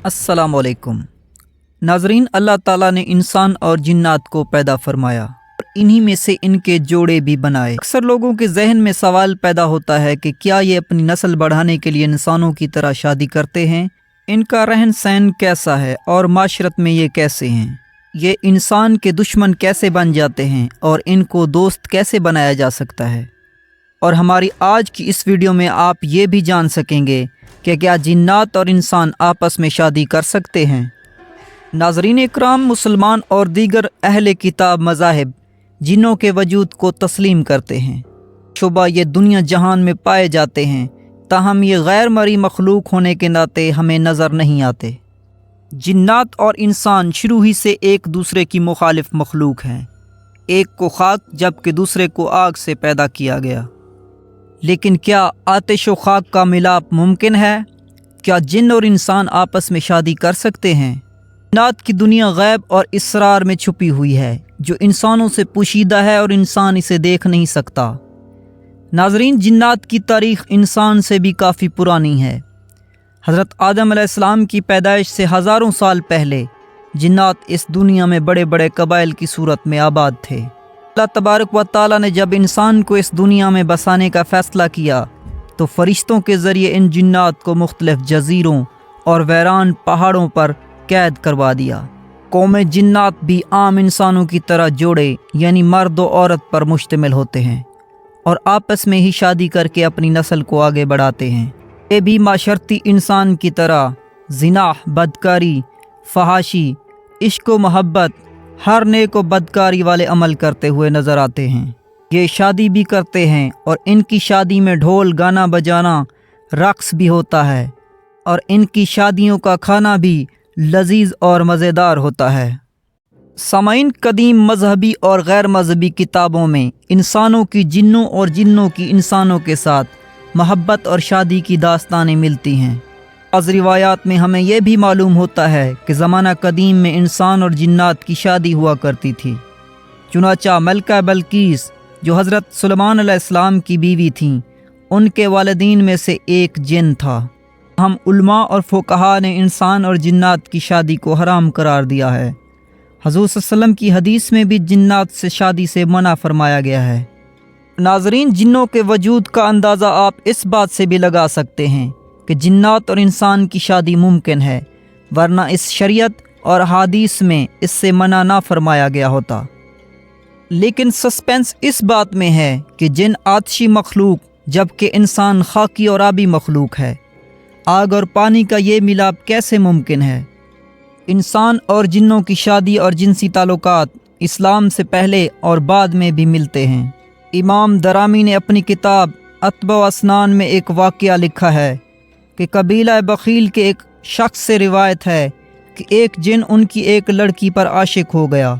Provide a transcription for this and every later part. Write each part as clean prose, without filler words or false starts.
अस्सलाम वालेकुम नाज़रीन, अल्लाह ताला ने इंसान और जिन्नात को पैदा फरमाया और इन्हीं में से इनके जोड़े भी बनाए। अक्सर लोगों के जहन में सवाल पैदा होता है कि क्या ये अपनी नस्ल बढ़ाने के लिए इंसानों की तरह शादी करते हैं? इनका रहन सहन कैसा है और माशरत में ये कैसे हैं? ये इंसान के दुश्मन कैसे बन जाते हैं और इनको दोस्त कैसे बनाया जा सकता है? और हमारी आज की इस वीडियो में आप ये भी जान सकेंगे कि क्या जिन्नात और इंसान आपस में शादी कर सकते हैं। नाज़रीन इकराम, मुसलमान और दीगर अहले किताब मज़ाहिब जिन्नों के वजूद को तस्लीम करते हैं। शुबा ये दुनिया जहान में पाए जाते हैं, ताहम ये गैर मरी मखलूक होने के नाते हमें नज़र नहीं आते। जिन्नात और इंसान शुरू ही से एक दूसरे की मुखालिफ मखलूक हैं। एक को खाक जबकि दूसरे को आग से पैदा किया गया। लेकिन क्या आतिश व खाक का मिलाप मुमकिन है? क्या जिन और इंसान आपस में शादी कर सकते हैं? जिन्नात की दुनिया गैब और इसरार में छुपी हुई है, जो इंसानों से पोशीदा है और इंसान इसे देख नहीं सकता। नाज़रीन, जिन्नात की तारीख़ इंसान से भी काफ़ी पुरानी है। हज़रत आदम अलैहिस्सलाम की पैदाइश से हज़ारों साल पहले जिन्नात इस दुनिया में बड़े बड़े कबाइल की सूरत में आबाद थे। अल्लाह तबारक व तआला ने जब इंसान को इस दुनिया में बसाने का फ़ैसला किया तो फ़रिश्तों के ज़रिए इन जिन्नात को मुख्तलिफ़ जज़ीरों और वैरान पहाड़ों पर कैद करवा दिया। कौम जिन्नात भी आम इंसानों की तरह जोड़े यानी मर्द और औरत पर मुश्तमिल होते हैं और आपस में ही शादी करके अपनी नस्ल को आगे बढ़ाते हैं। ये भी माशरती इंसान की तरह ज़िनाह, बदकारी, फहाशी, इश्क व मोहब्बत, हर नेक व बदकारी वाले अमल करते हुए नज़र आते हैं। ये शादी भी करते हैं और इनकी शादी में ढोल, गाना बजाना, रक़्स भी होता है और इनकी शादियों का खाना भी लजीज और मज़ेदार होता है। सामाइन, कदीम मजहबी और गैर मजहबी किताबों में इंसानों की जिन्नों और जिन्नों की इंसानों के साथ मोहब्बत और शादी की दास्तानें मिलती हैं। बाज़ रिवायात में हमें यह भी मालूम होता है कि ज़माना कदीम में इंसान और जिन्नात की शादी हुआ करती थी। चुनाचा मलका बल्कीस, जो हज़रत सुलेमान अलैहिस्सलाम की बीवी थीं, उनके वालिदीन में से एक जिन था। हम उलमा और फ़ुक़हा ने इंसान और जिन्नात की शादी को हराम करार दिया है। हुज़ूर सल्लल्लाहु अलैहि वसल्लम की हदीस में भी जिन्नात से शादी से मना फरमाया गया है। नाज़रीन, जिन्नों के वजूद का अंदाज़ा आप इस बात से भी लगा सकते हैं कि जिन्नात और इंसान की शादी मुमकिन है, वरना इस शरीयत और हादीस में इससे मना ना फरमाया गया होता। लेकिन सस्पेंस इस बात में है कि जिन आतिशी मखलूक जबकि इंसान खाकी और आबी मखलूक है। आग और पानी का ये मिलाप कैसे मुमकिन है? इंसान और जिन्नों की शादी और जिनसी ताल्लुकात इस्लाम से पहले और बाद में भी मिलते हैं। इमाम दरामी ने अपनी किताब अतब व असनान में एक वाक़या लिखा है कि कबीला बखील के एक शख्स से रिवायत है कि एक जिन उनकी एक लड़की पर आशिक हो गया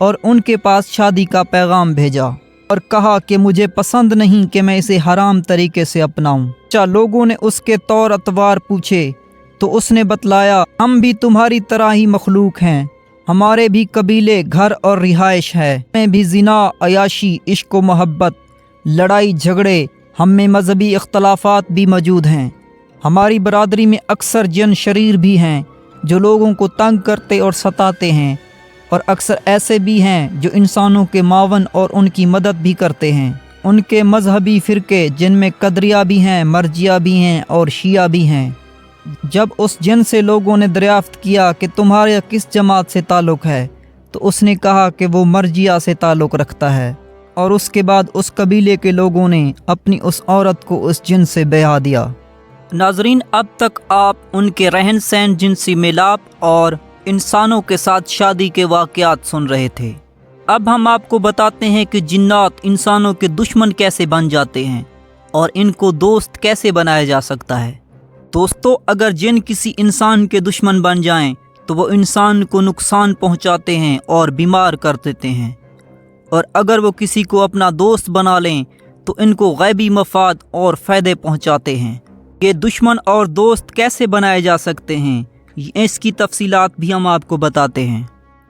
और उनके पास शादी का पैगाम भेजा और कहा कि मुझे पसंद नहीं कि मैं इसे हराम तरीके से अपनाऊं। लोगों ने उसके तौर अतवार पूछे तो उसने बतलाया, हम भी तुम्हारी तरह ही मखलूक हैं, हमारे भी कबीले, घर और रिहाइश है, हमें भी ज़िना, अयाशी, इश्क व मोहब्बत, लड़ाई झगड़े, हम में मजहबी इख्तलाफात भी मौजूद हैं। हमारी बरादरी में अक्सर जिन शरीर भी हैं जो लोगों को तंग करते और सताते हैं और अक्सर ऐसे भी हैं जो इंसानों के मावन और उनकी मदद भी करते हैं। उनके मजहबी फ़िरके जिनमें कदरिया भी हैं, मर्जिया भी हैं और शिया भी हैं। जब उस जिन से लोगों ने दरियाफ्त किया कि तुम्हारे किस जमात से ताल्लुक़ है, तो उसने कहा कि वो मर्जिया से ताल्लुक़ रखता है। और उसके बाद उस कबीले के लोगों ने अपनी उस औरत को उस जिन से ब्याह दिया। नाज़रीन, अब तक आप उनके रहन सहन, जिनसी मिलाप और इंसानों के साथ शादी के वाक़यात सुन रहे थे। अब हम आपको बताते हैं कि जिन्नात इंसानों के दुश्मन कैसे बन जाते हैं और इनको दोस्त कैसे बनाया जा सकता है। दोस्तों, अगर जिन किसी इंसान के दुश्मन बन जाएं तो वो इंसान को नुकसान पहुंचाते हैं और बीमार कर देते हैं, और अगर वो किसी को अपना दोस्त बना लें तो इनको गैबी मफाद और फ़ायदे पहुंचाते हैं। ये दुश्मन और दोस्त कैसे बनाए जा सकते हैं, इसकी तफसीलात भी हम आपको बताते हैं।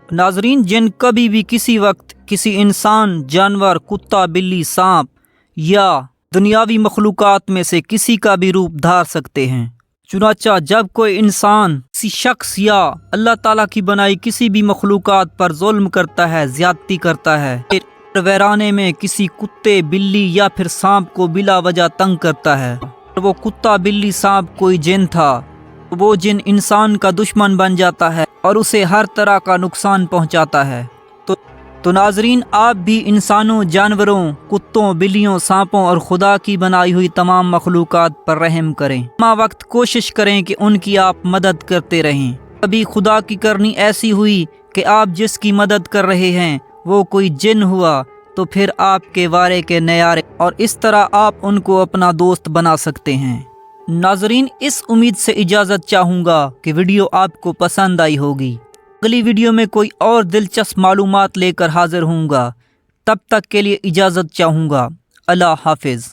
नाज़रीन, जिन कभी भी किसी वक्त किसी इंसान, जानवर, कुत्ता, बिल्ली, सांप या दुनियावी मखलूक़ात में से किसी का भी रूप धार सकते हैं। چنانچہ جب کوئی انسان کسی شخص یا اللہ تعالیٰ کی بنائی کسی بھی مخلوقات پر ظلم کرتا ہے، زیادتی کرتا ہے، پھر ویرانے میں کسی کتے، بلی یا پھر سانپ کو بلا وجہ تنگ کرتا ہے، وہ کتا، بلی، سانپ کوئی جن تھا، وہ جن انسان کا دشمن بن جاتا ہے اور اسے ہر طرح کا نقصان پہنچاتا ہے۔ تو ناظرین، آپ بھی انسانوں، جانوروں، کتوں، بلیوں، سانپوں اور خدا کی بنائی ہوئی تمام مخلوقات پر رحم کریں۔ تمام وقت کوشش کریں کہ ان کی آپ مدد کرتے رہیں۔ کبھی خدا کی کرنی ایسی ہوئی کہ آپ جس کی مدد کر رہے ہیں وہ کوئی جن ہوا تو پھر آپ کے وارے کے نیارے، اور اس طرح آپ ان کو اپنا دوست بنا سکتے ہیں۔ ناظرین، اس امید سے اجازت چاہوں گا کہ ویڈیو آپ کو پسند آئی ہوگی۔ اگلی ویڈیو میں کوئی اور دلچسپ معلومات لے کر حاضر ہوں گا۔ تب تک کے لیے اجازت چاہوں گا۔ اللہ حافظ۔